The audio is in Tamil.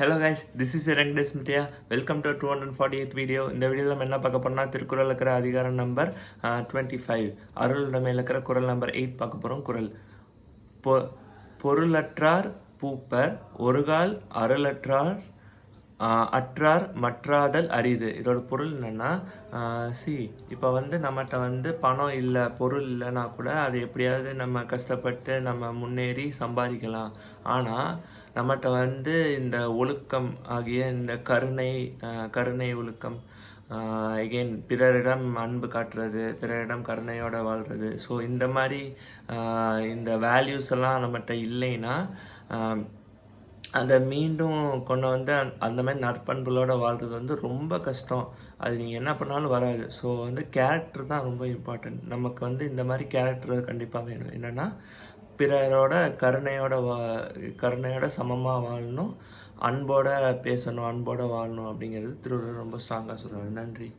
Hello guys, this is Venkades Mitya. Welcome to 248th video. இந்த வீடியோவில் நம்ம என்ன பார்க்க போறோம்னா, திருக்குறள் இருக்கிற அதிகாரம் நம்பர் 25, அருளுடைமை இருக்கிற குறள் நம்பர் 8 பார்க்க போகிறோம். குறள் பொருளற்றார் பூப்பர் ஒருகால் அருளற்றார் அற்றார் மற்றாதல் அரிது. இதோட பொருள் என்னென்னா, இப்போ நம்மகிட்ட பணம் இல்லை, பொருள் இல்லைன்னா கூட அது எப்படியாவது நம்ம கஷ்டப்பட்டு நம்ம முன்னேறி சம்பாதிக்கலாம். ஆனால் நம்மகிட்ட இந்த ஒழுக்கம் ஆகிய இந்த கருணை ஒழுக்கம், எகெயின் பிறரிடம் அன்பு காட்டுறது, பிறரிடம் கருணையோடு வாழ்கிறது, ஸோ இந்த மாதிரி இந்த வேல்யூஸ் எல்லாம் நம்மகிட்ட இல்லைன்னா அதை மீண்டும் கொண்டு அந்த மாதிரி நற்பண்புகளோடு வாழ்கிறது ரொம்ப கஷ்டம். அது நீங்கள் என்ன பண்ணாலும் வராது. ஸோ கேரக்டர் தான் ரொம்ப இம்பார்ட்டன்ட். நமக்கு இந்த மாதிரி கேரக்டர் கண்டிப்பாக வேணும். என்னென்னா, பிறரோட கருணையோட சமமாக வாழணும், அன்போடு பேசணும், அன்போடு வாழணும் அப்படிங்கிறது திருவள்ளுவர் ரொம்ப ஸ்ட்ராங்காக சொல்கிறார். நன்றி.